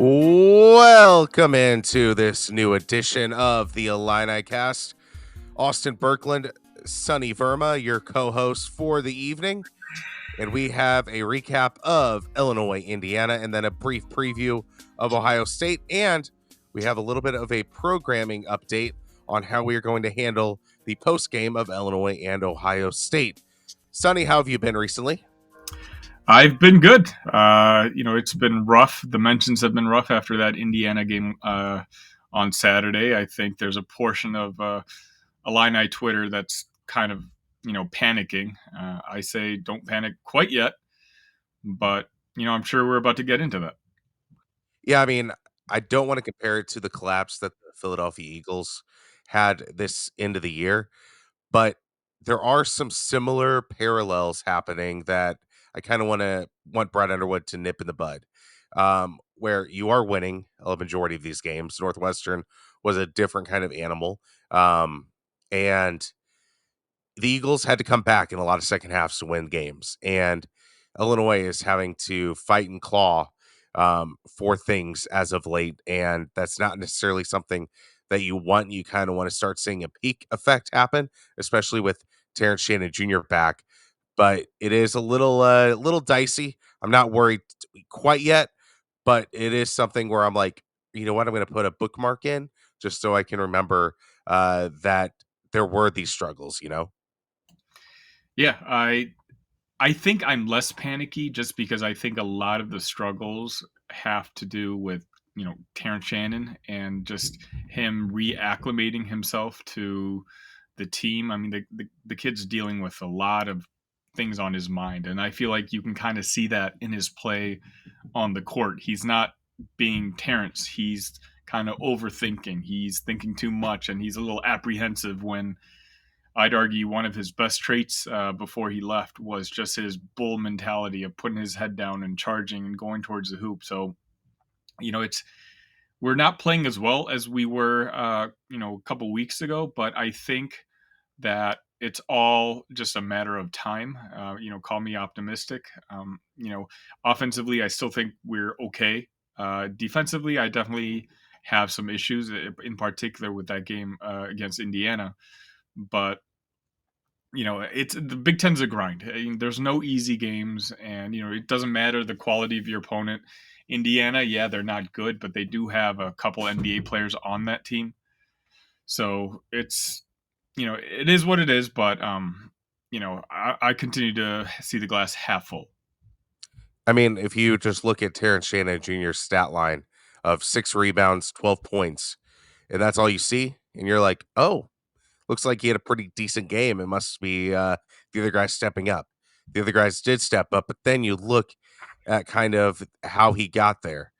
Welcome into this new edition of the Illini Cast. Austin Berkland, Sonny Verma, your co-host for the evening, and we have a recap of Illinois, Indiana, and then a brief preview of Ohio State, and we have a little bit of a programming update on how we are going to handle the post game of Illinois and Ohio State. Sonny, how have you been recently? I've been good. It's been rough. The mentions have been rough after that Indiana game on Saturday. I think there's a portion of Illini Twitter that's kind of, panicking. I say don't panic quite yet, but, I'm sure we're about to get into that. Yeah, I mean, I don't want to compare it to the collapse that the Philadelphia Eagles had this end of the year, but there are some similar parallels happening that I kind of want Brad Underwood to nip in the bud. Where you are winning a majority of these games. Northwestern was a different kind of animal. And the Eagles had to come back in a lot of second halves to win games, and Illinois is having to fight and claw for things as of late, and that's not necessarily something that you want. You kind of want to start seeing a peak effect happen, especially with Terrence Shannon Jr. back. But it is a little dicey. I'm not worried quite yet, but it is something where I'm like, you know what, I'm going to put a bookmark in just so I can remember that there were these struggles. Yeah, I think I'm less panicky just because I think a lot of the struggles have to do with, Terrence Shannon and just him reacclimating himself to the team. I mean, the kid's dealing with a lot of things on his mind, and I feel like you can kind of see that in his play on the court. He's not being Terrence. He's kind of overthinking. He's thinking too much, and he's a little apprehensive when I'd argue one of his best traits before he left was just his bull mentality of putting his head down and charging and going towards the hoop. So, it's we're not playing as well as we were, a couple weeks ago, but I think that it's all just a matter of time. Call me optimistic. Offensively, I still think we're okay. Defensively, I definitely have some issues, in particular with that game against Indiana. But it's the Big Ten's a grind. There's no easy games, and it doesn't matter the quality of your opponent. Indiana, yeah, they're not good, but they do have a couple NBA players on that team, so it is what it is. But I continue to see the glass half full. I mean, if you just look at Terrence Shannon Jr.'s stat line of 6 rebounds, 12 points, and that's all you see, and you're like, oh, looks like he had a pretty decent game. It must be the other guys stepping up. The other guys did step up, but then you look at kind of how he got there.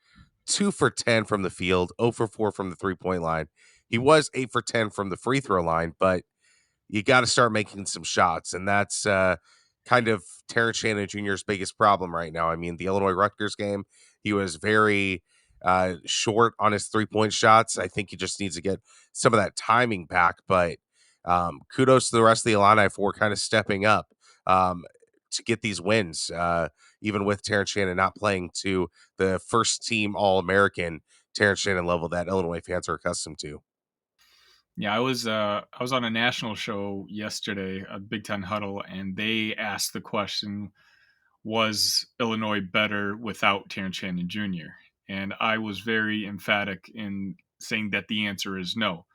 2 for 10 from the field, 0 for 4 from the 3-point line. He was 8 for 10 from the free throw line, but you got to start making some shots, and that's kind of Terrence Shannon Jr.'s biggest problem right now. I mean, the Illinois Rutgers game, he was very short on his 3-point shots. I think he just needs to get some of that timing back. But kudos to the rest of the Illini for kind of stepping up to get these wins, even with Terrence Shannon not playing to the first team All American Terrence Shannon level that Illinois fans are accustomed to. Yeah, I was on a national show yesterday, a Big Ten huddle, and they asked the question, was Illinois better without Terrence Shannon Jr.? And I was very emphatic in saying that the answer is no.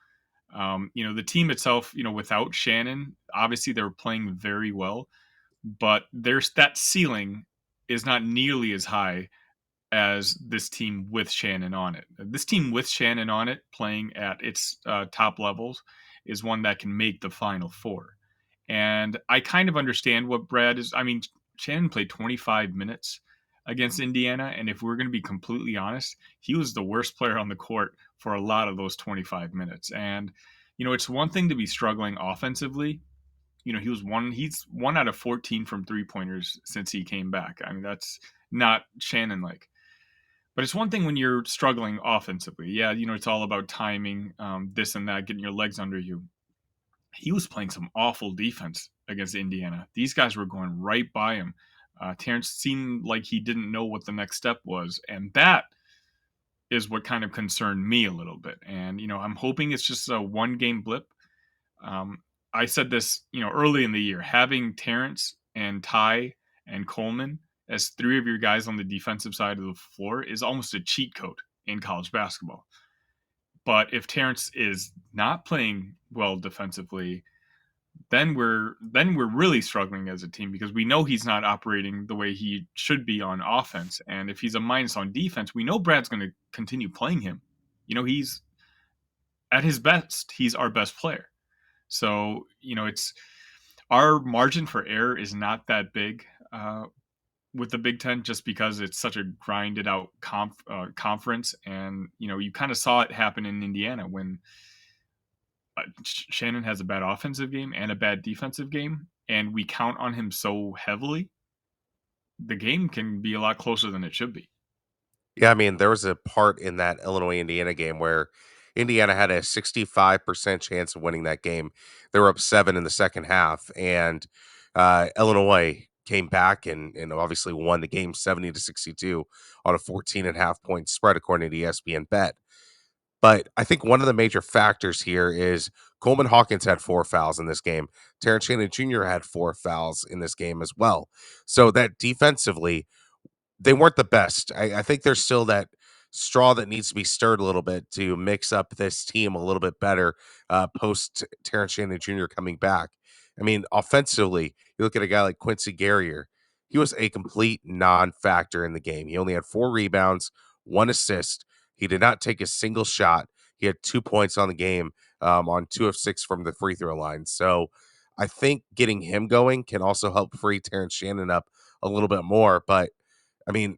The team itself, without Shannon, obviously they were playing very well, but there's that ceiling is not nearly as high as this team with Shannon on it. This team with Shannon on it, playing at its top levels, is one that can make the Final Four. And I kind of understand what Brad is. I mean, Shannon played 25 minutes against Indiana, and if we're going to be completely honest, he was the worst player on the court for a lot of those 25 minutes. And it's one thing to be struggling offensively. He's 1 out of 14 from 3-pointers since he came back. I mean, that's not Shannon like. But it's one thing when you're struggling offensively. Yeah, it's all about timing, this and that, getting your legs under you. He was playing some awful defense against Indiana. These guys were going right by him. Terrence seemed like he didn't know what the next step was, and that is what kind of concerned me a little bit. And, I'm hoping it's just a one game blip. Um, I said this, early in the year, having Terrence and Ty and Coleman as three of your guys on the defensive side of the floor is almost a cheat code in college basketball. But if Terrence is not playing well defensively, then we're really struggling as a team because we know he's not operating the way he should be on offense. And if he's a minus on defense, we know Brad's going to continue playing him. He's at his best, he's our best player. So, it's our margin for error is not that big with the Big Ten just because it's such a grinded out conference. And, you kind of saw it happen in Indiana when Shannon has a bad offensive game and a bad defensive game, and we count on him so heavily, the game can be a lot closer than it should be. Yeah, I mean, there was a part in that Illinois-Indiana game where Indiana had a 65% chance of winning that game. They were up 7 in the second half, and, Illinois came back and obviously won the game 70-62 on a 14.5 point spread according to ESPN Bet. But I think one of the major factors here is Coleman Hawkins had 4 fouls in this game. Terrence Shannon Jr. had 4 fouls in this game as well. So that defensively they weren't the best. I think there's still that straw that needs to be stirred a little bit to mix up this team a little bit better, post Terrence Shannon Jr. coming back. I mean, offensively, you look at a guy like Quincy Guerrier, he was a complete non-factor in the game. He only had 4 rebounds, 1 assist. He did not take a single shot. He had 2 points on the game, on 2 of 6 from the free throw line. So I think getting him going can also help free Terrence Shannon up a little bit more. But I mean,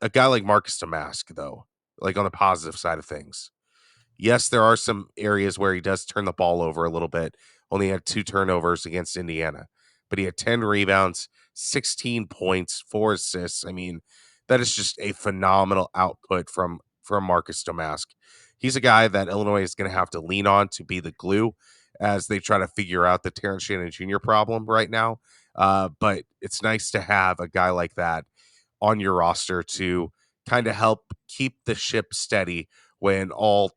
a guy like Marcus Domask, though, like on the positive side of things, yes, there are some areas where he does turn the ball over a little bit. Only had 2 turnovers against Indiana, but he had 10 rebounds, 16 points, 4 assists. I mean, that is just a phenomenal output from Marcus Domask. He's a guy that Illinois is going to have to lean on to be the glue as they try to figure out the Terrence Shannon Jr. problem right now. But it's nice to have a guy like that on your roster to kind of help keep the ship steady when all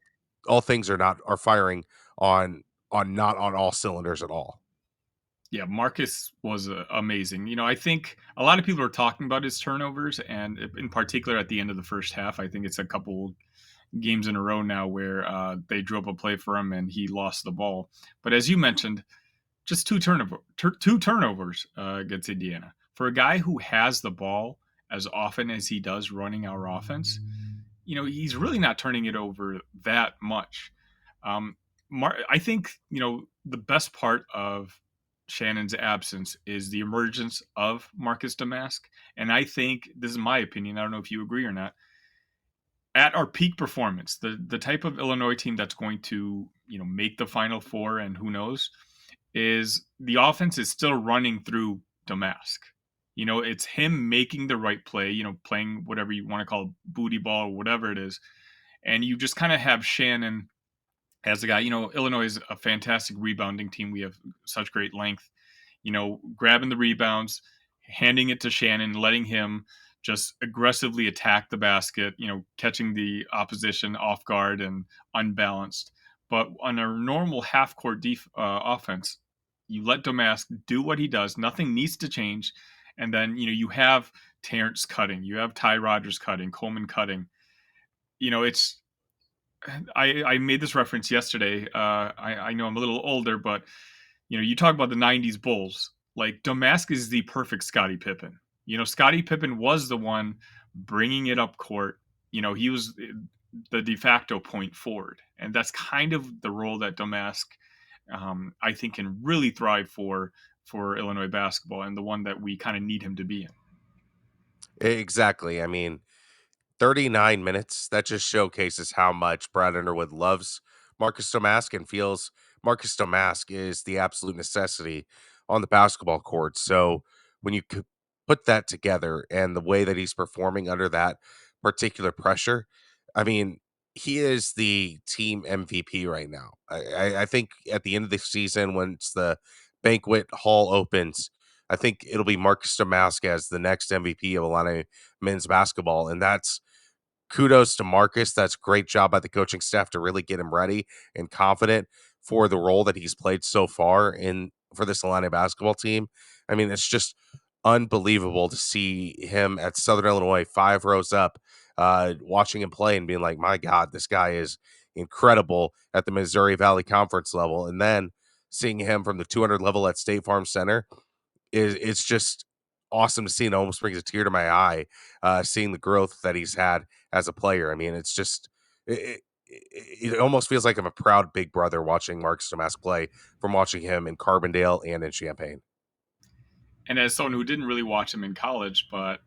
things are firing not on all cylinders at all. Yeah, Marcus was amazing. I think a lot of people are talking about his turnovers, and in particular at the end of the first half. I think it's a couple games in a row now where they drew up a play for him and he lost the ball. But as you mentioned, just two turnovers against Indiana. For a guy who has the ball as often as he does running our offense, he's really not turning it over that much. Um, I think the best part of Shannon's absence is the emergence of Marcus Domask, and I think this is my opinion. I don't know if you agree or not. At our peak performance, the type of Illinois team that's going to make the Final Four, and who knows, is the offense is still running through Domask. It's him making the right play, playing whatever you want to call booty ball or whatever it is. And you just kind of have Shannon as the guy. Illinois is a fantastic rebounding team. We have such great length, grabbing the rebounds, handing it to Shannon, letting him just aggressively attack the basket, catching the opposition off guard and unbalanced. But on a normal half court offense, you let Domask do what he does. Nothing needs to change. And then, you have Terrence cutting, you have Ty Rogers cutting, Coleman cutting. It's I made this reference yesterday. I know I'm a little older, but you talk about the '90s Bulls. Like Domask is the perfect Scottie Pippen. Scottie Pippen was the one bringing it up court. He was the de facto point forward, and that's kind of the role that Domask, I think, can really thrive for Illinois basketball, and the one that we kind of need him to be in. Exactly. I mean, 39 minutes, that just showcases how much Brad Underwood loves Marcus Domask and feels Marcus Domask is the absolute necessity on the basketball court. So when you put that together and the way that he's performing under that particular pressure, I mean, he is the team MVP right now. I think at the end of the season, once the banquet hall opens, I think it'll be Marcus Domask as the next MVP of Illini men's basketball, and that's kudos to Marcus. That's great job by the coaching staff to really get him ready and confident for the role that he's played so far in for this Illini basketball team. I mean, it's just unbelievable to see him at Southern Illinois, 5 rows up, watching him play and being like, "My God, this guy is incredible at the Missouri Valley Conference level." And then seeing him from the 200 level at State Farm Center it's just awesome to see, and almost brings a tear to my eye, seeing the growth that he's had as a player. I mean, it's just it almost feels like I'm a proud big brother watching Marcus Domask play from watching him in Carbondale and in Champaign. And as someone who didn't really watch him in college, but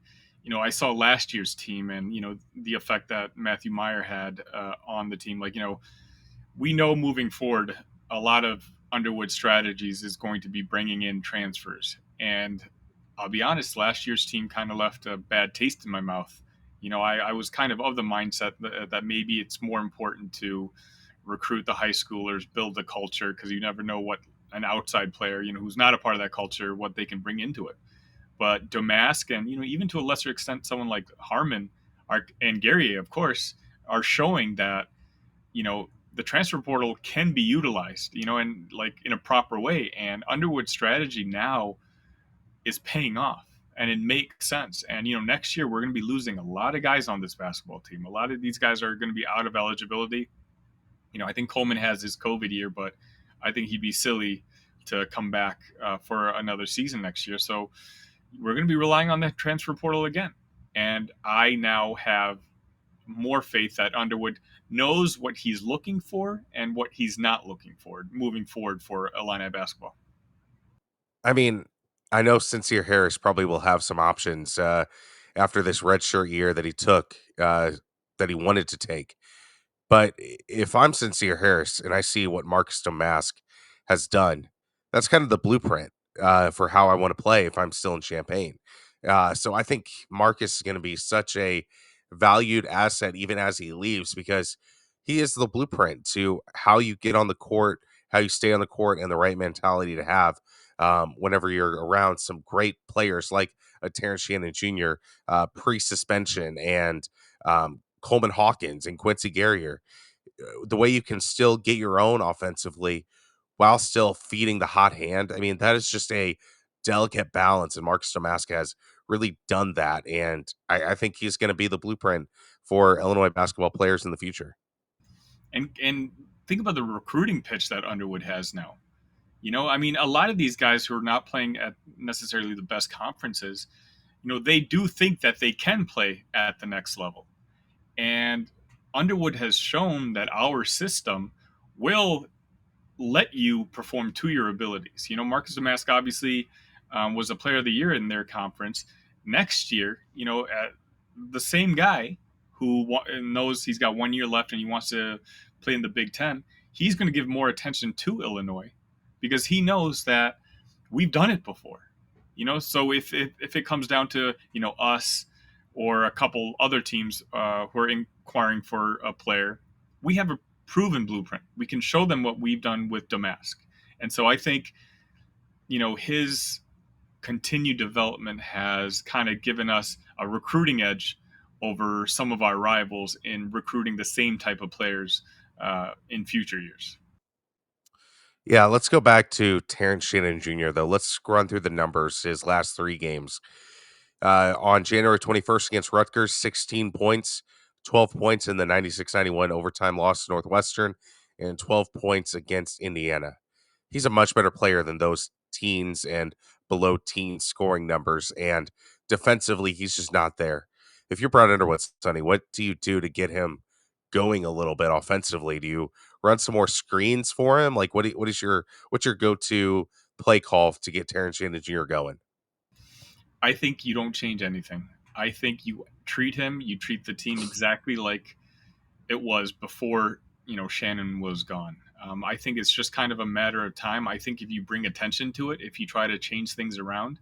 I saw last year's team, and the effect that Matthew Meyer had on the team. Like we know moving forward, a lot of Underwood strategies is going to be bringing in transfers. And I'll be honest, last year's team kind of left a bad taste in my mouth. I was kind of the mindset that maybe it's more important to recruit the high schoolers, build the culture, because you never know what an outside player, who's not a part of that culture, what they can bring into it. But Domask and, even to a lesser extent, someone like Harmon and Gary, of course, are showing that the transfer portal can be utilized, and like in a proper way. And Underwood's strategy now is paying off, and it makes sense. And next year we're going to be losing a lot of guys on this basketball team. A lot of these guys are going to be out of eligibility. I think Coleman has his COVID year, but I think he'd be silly to come back for another season next year. So we're going to be relying on the transfer portal again. And I now have more faith that Underwood knows what he's looking for and what he's not looking for moving forward for Illini basketball. I mean, I know Sincere Harris probably will have some options after this redshirt year that he took, that he wanted to take. But if I'm Sincere Harris and I see what Marcus Domask has done, that's kind of the blueprint for how I want to play if I'm still in Champaign. So I think Marcus is going to be such a valued asset even as he leaves because he is the blueprint to how you get on the court, how you stay on the court, and the right mentality to have whenever you're around some great players like a Terrence Shannon Jr. Pre-suspension and Coleman Hawkins and Quincy Guerrier, the way you can still get your own offensively while still feeding the hot hand. I mean, that is just a delicate balance, and Marcus Domask has really done that. And I think he's going to be the blueprint for Illinois basketball players in the future. And think about the recruiting pitch that Underwood has now. I mean, a lot of these guys who are not playing at necessarily the best conferences, they do think that they can play at the next level. And Underwood has shown that our system will let you perform to your abilities. Marcus Domask obviously was a player of the year in their conference. Next year, the same guy who knows he's got 1 year left and he wants to play in the Big Ten, he's going to give more attention to Illinois because he knows that we've done it before. So if it comes down to us or a couple other teams who are inquiring for a player, we have a proven blueprint. We can show them what we've done with Domask. And so I think, his continued development has kind of given us a recruiting edge over some of our rivals in recruiting the same type of players in future years. Yeah, let's go back to Terrence Shannon Jr., though. Let's run through the numbers, his last 3 games. On January 21st against Rutgers, 16 points, 12 points in the 96-91 overtime loss to Northwestern, and 12 points against Indiana. He's a much better player than those teens and below teen scoring numbers, and defensively, he's just not there. If you're Brad Underwood, Sonny, what do you do to get him going a little bit offensively? Do you run some more screens for him? Like, what's your go-to play call to get Terrence Shannon Jr. going? I think you don't change anything. I think you treat the team exactly like it was before Shannon was gone. I think it's just kind of a matter of time. I think if you bring attention to it, if you try to change things around,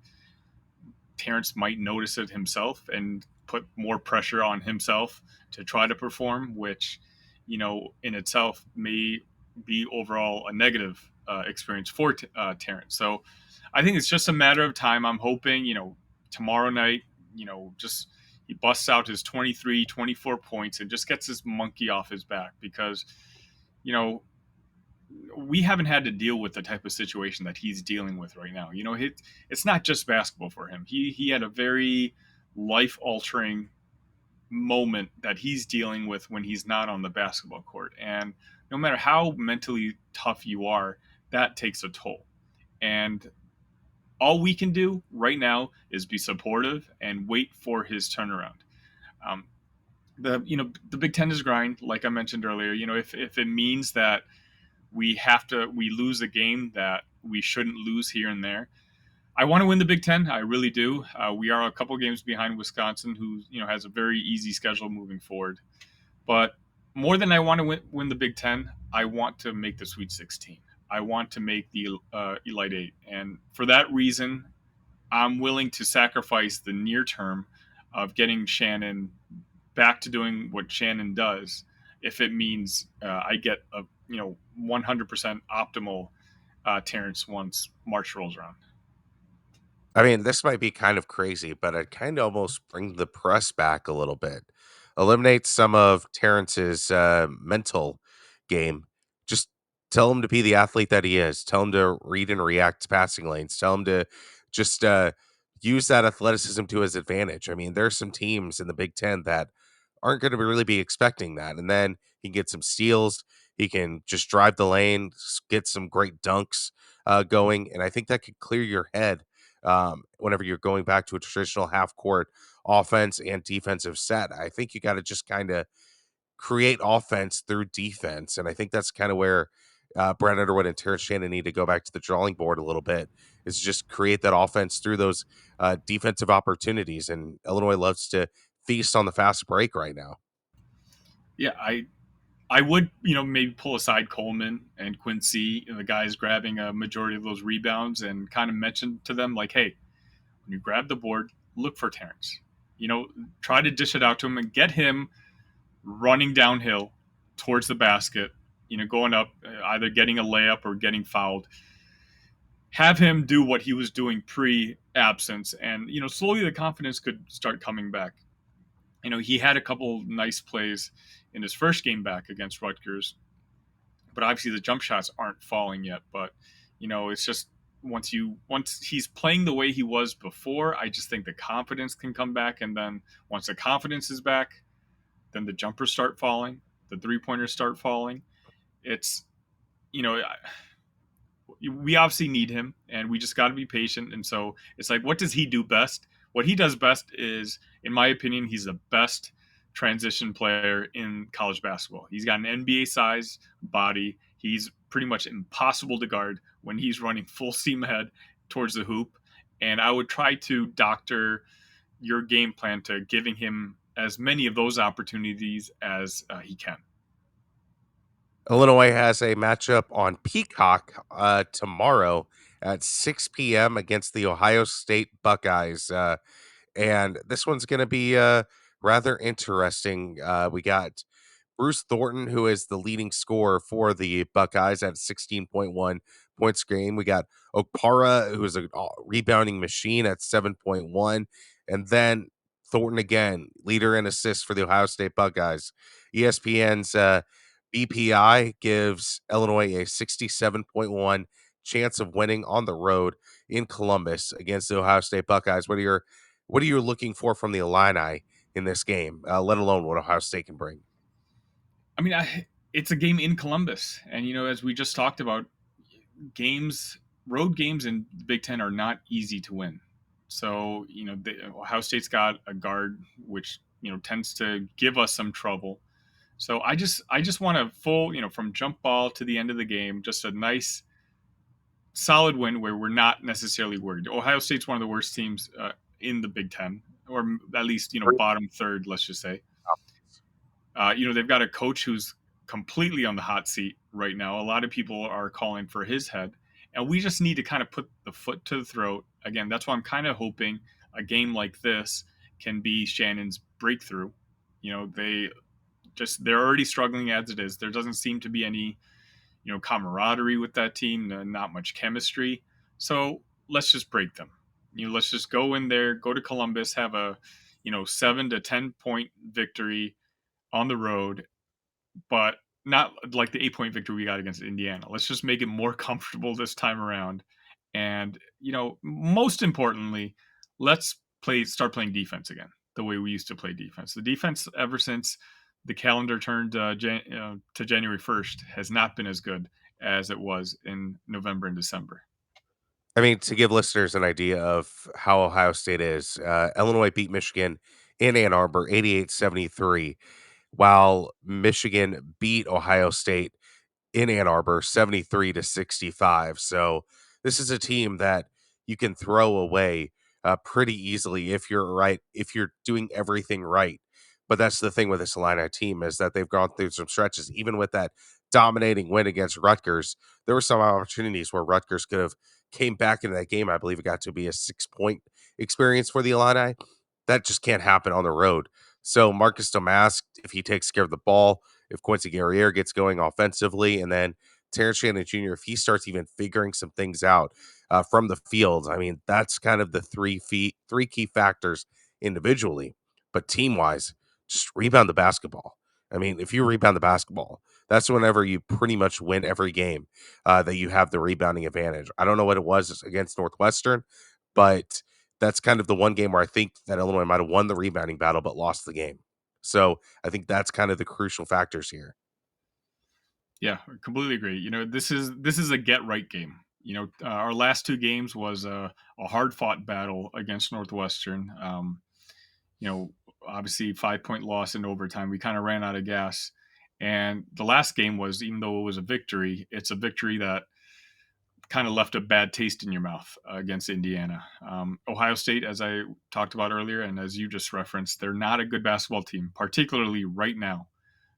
Terrence might notice it himself and put more pressure on himself to try to perform, which in itself may be overall a negative experience for Terrence. So I think it's just a matter of time. I'm hoping tomorrow night, just he busts out his 23, 24 points and just gets this monkey off his back because, you know, we haven't had to deal with the type of situation that he's dealing with right now. It's not just basketball for him. He had a very life altering moment that he's dealing with when he's not on the basketball court, and no matter how mentally tough you are, that takes a toll. And all we can do right now is be supportive and wait for his turnaround. Um, the Big Ten is grind, like I mentioned earlier. If it means that we lose a game that we shouldn't lose here and there. I want to win the Big Ten. I really do. We are a couple games behind Wisconsin, who has a very easy schedule moving forward. But more than I want to win the Big Ten, I want to make the Sweet 16. I want to make the Elite Eight, and for that reason, I'm willing to sacrifice the near term of getting Shannon back to doing what Shannon does, if it means I get a 100% optimal Terrence once March rolls around. I mean, this might be kind of crazy, but I'd kind of almost bring the press back a little bit. Eliminate some of Terrence's mental game. Just tell him to be the athlete that he is. Tell him to read and react to passing lanes. Tell him to just use that athleticism to his advantage. I mean, there's some teams in the Big Ten that aren't going to really be expecting that. And then he can get some steals. He can just drive the lane, get some great dunks going. And I think that could clear your head whenever you're going back to a traditional half court offense and defensive set. I think you got to just kind of create offense through defense. And I think that's kind of where Brent Underwood and Terrence Shannon need to go back to the drawing board a little bit, is just create that offense through those defensive opportunities. And Illinois loves to feast on the fast break right now. Yeah, I would maybe pull aside Coleman and Quincy, the guys grabbing a majority of those rebounds, and kind of mention to them like, hey, when you grab the board, look for Terrence. Try to dish it out to him and get him running downhill towards the basket, going up, either getting a layup or getting fouled. Have him do what he was doing pre-absence, and slowly the confidence could start coming back. He had a couple nice plays in his first game back against Rutgers, but obviously the jump shots aren't falling yet. But it's just once he's playing the way he was before, I just think the confidence can come back, and then once the confidence is back, then the jumpers start falling, the three pointers start falling. It's you know we obviously need him, and we just got to be patient. And so it's like, what does he do best? What he does best is, in my opinion, he's the best transition player in college basketball. He's got an NBA size body. He's pretty much impossible to guard when he's running full steam ahead towards the hoop. And I would try to doctor your game plan to giving him as many of those opportunities as he can. Illinois has a matchup on Peacock tomorrow at 6 p.m. against the Ohio State Buckeyes. And this one's going to be rather interesting. We got Bruce Thornton, who is the leading scorer for the Buckeyes at 16.1 points a game. We got Okpara, who is a rebounding machine at 7.1. And then Thornton again, leader in assists for the Ohio State Buckeyes. ESPN's BPI gives Illinois a 67.1 chance of winning on the road in Columbus against the Ohio State Buckeyes. What are you looking for from the Illini in this game, let alone what Ohio State can bring? I mean, it's a game in Columbus, and as we just talked about, road games in the Big Ten are not easy to win. So Ohio State's got a guard which tends to give us some trouble. So I just want a full from jump ball to the end of the game, just a nice solid win where we're not necessarily worried. Ohio State's one of the worst teams in the Big Ten, or at least bottom third, let's just say. They've got a coach who's completely on the hot seat right now. A lot of people are calling for his head, and we just need to kind of put the foot to the throat. Again, that's why I'm kind of hoping a game like this can be Shannon's breakthrough. They're already struggling as it is. There doesn't seem to be any camaraderie with that team, not much chemistry. So let's just break them. Let's just go in there, go to Columbus, have a 7 to 10 point victory on the road, but not like the 8 point victory we got against Indiana. Let's just make it more comfortable this time around. And, most importantly, let's start playing defense again the way we used to play defense. The defense, ever since the calendar turned to January 1st, has not been as good as it was in November and December. I mean, to give listeners an idea of how Ohio State is, Illinois beat Michigan in Ann Arbor 88-73, while Michigan beat Ohio State in Ann Arbor 73-65. So this is a team that you can throw away pretty easily if you're doing everything right. But that's the thing with this Illini team is that they've gone through some stretches. Even with that dominating win against Rutgers, there were some opportunities where Rutgers could have came back into that game. I believe it got to be a 6 point experience for the Illini. That just can't happen on the road. So Marcus Domask, if he takes care of the ball, if Quincy Guerriere gets going offensively, and then Terrence Shannon Jr., if he starts even figuring some things out from the field, I mean, that's kind of the three key factors individually. But team wise, just rebound the basketball. I mean, if you rebound the basketball, that's whenever you pretty much win every game that you have the rebounding advantage. I don't know what it was against Northwestern, but that's kind of the one game where I think that Illinois might have won the rebounding battle but lost the game. So I think that's kind of the crucial factors here. Yeah, I completely agree. This is a get right game. Our last two games was a hard fought battle against Northwestern. You know, Obviously 5 point loss in overtime. We kind of ran out of gas, and the last game was, even though it was a victory, it's a victory that kind of left a bad taste in your mouth against Indiana. Ohio State, as I talked about earlier, and as you just referenced, they're not a good basketball team, particularly right now.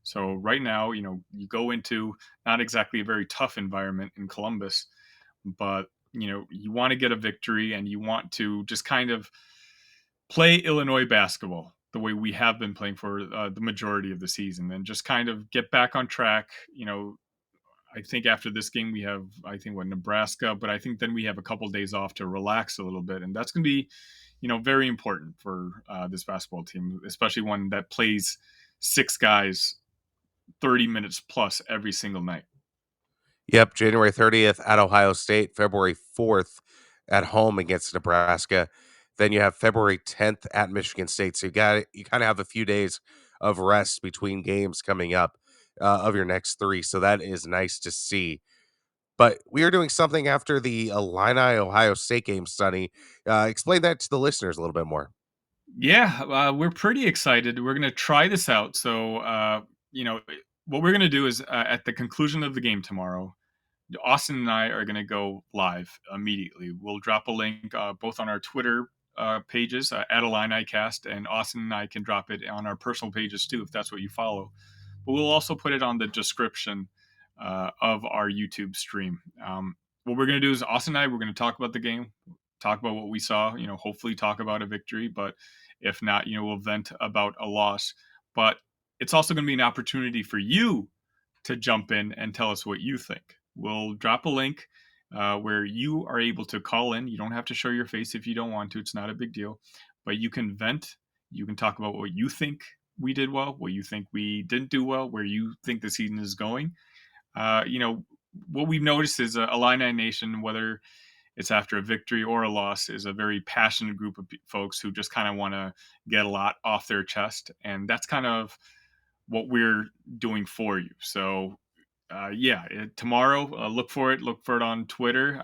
So right now, you go into not exactly a very tough environment in Columbus, but you want to get a victory and you want to just kind of play Illinois basketball the way we have been playing for the majority of the season, and just kind of get back on track. I think after this game we have, I think, what, Nebraska, but I think then we have a couple days off to relax a little bit, and that's going to be, very important for this basketball team, especially one that plays six guys 30 minutes plus every single night. Yep, January 30th at Ohio State, February 4th at home against Nebraska. Then you have February 10th at Michigan State. So you kind of have a few days of rest between games coming up of your next three. So that is nice to see. But we are doing something after the Illini Ohio State game, Sonny. Explain that to the listeners a little bit more. Yeah, we're pretty excited. We're going to try this out. So, what we're going to do is, at the conclusion of the game tomorrow, Austin and I are going to go live immediately. We'll drop a link both on our Twitter pages at IlliniCast, and Austin and I can drop it on our personal pages too, if that's what you follow. But we'll also put it on the description of our YouTube stream. What we're going to do is Austin and I, we're going to talk about the game, talk about what we saw, hopefully talk about a victory, but if not, we'll vent about a loss. But it's also going to be an opportunity for you to jump in and tell us what you think. We'll drop a link where you are able to call in. You don't have to show your face if you don't want to. It's not a big deal. But you can vent. You can talk about what you think we did well, what you think we didn't do well, where you think the season is going. Uh, you know, what we've noticed is a Illini Nation, whether it's after a victory or a loss, is a very passionate group of folks who just kind of want to get a lot off their chest. And that's kind of what we're doing for you. So yeah, tomorrow, look for it. Look for it on Twitter.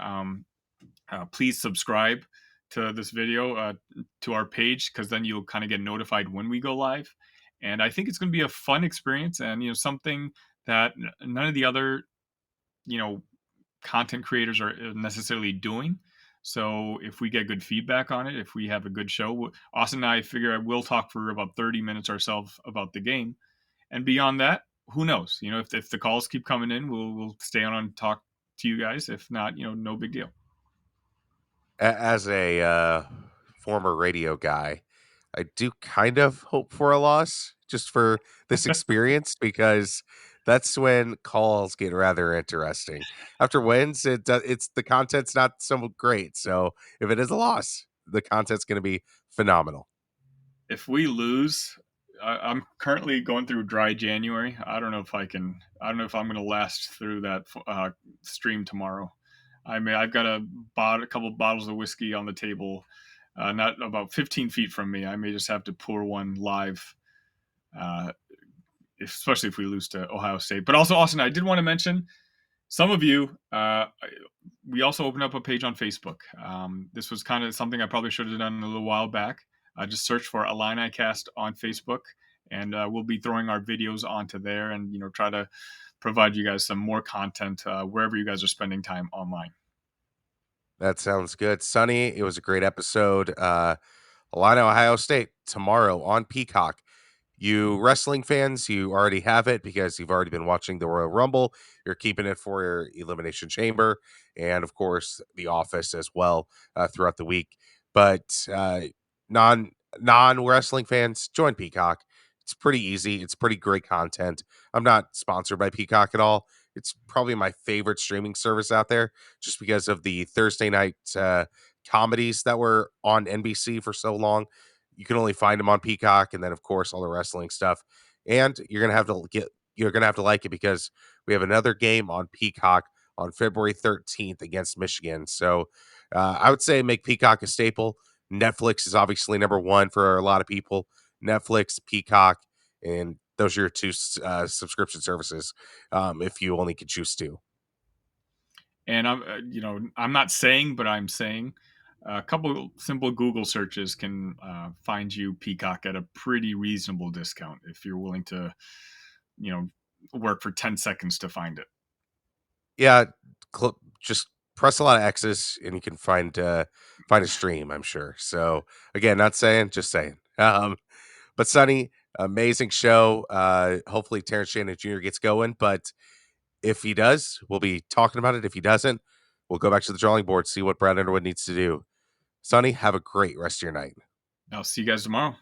Please subscribe to this video, to our page, because then you'll kind of get notified when we go live. And I think it's going to be a fun experience, and something that none of the other you know content creators are necessarily doing. So if we get good feedback on it, if we have a good show, Austin and I figure we'll talk for about 30 minutes ourselves about the game, and beyond that, who knows? If the calls keep coming in, we'll stay on and talk to you guys. If not, no big deal. As a former radio guy, I do kind of hope for a loss just for this experience because that's when calls get rather interesting. After wins, it's the content's not so great. So if it is a loss, the content's going to be phenomenal. if we lose, I'm currently going through dry January. I don't know if I can. I don't know if I'm going to last through that stream tomorrow. I mean, I've got a couple bottles of whiskey on the table, not about 15 feet from me. I may just have to pour one live, uh, especially if we lose to Ohio State. But also, Austin, I did want to mention some of you. We also opened up a page on Facebook. This was kind of something I probably should have done a little while back. Just search for Illini Cast on Facebook, and we'll be throwing our videos onto there, and try to provide you guys some more content wherever you guys are spending time online. That sounds good. Sonny, it was a great episode. Illini, Ohio State tomorrow on Peacock. You wrestling fans, you already have it because you've already been watching the Royal Rumble. You're keeping it for your Elimination Chamber and, of course, The Office as well throughout the week. But non wrestling fans, join Peacock. It's pretty easy. It's pretty great content. I'm not sponsored by Peacock at all. It's probably my favorite streaming service out there, just because of the Thursday night comedies that were on NBC for so long. You can only find them on Peacock, and then of course all the wrestling stuff. And you're gonna have to like it because we have another game on Peacock on February 13th against Michigan. So I would say make Peacock a staple. Netflix is obviously number one for a lot of people. Netflix, Peacock, and those are your two subscription services. If you only could choose two. And I'm not saying, but I'm saying a couple simple Google searches can find you Peacock at a pretty reasonable discount if you're willing to, you know, work for 10 seconds to find it. Yeah, just press a lot of X's and you can find a stream, I'm sure. So again, not saying, just saying. But Sonny, amazing show. Hopefully Terrence Shannon Jr. gets going, but if he does, we'll be talking about it. If he doesn't, we'll go back to the drawing board, see what Brad Underwood needs to do. Sonny, have a great rest of your night. I'll see you guys tomorrow.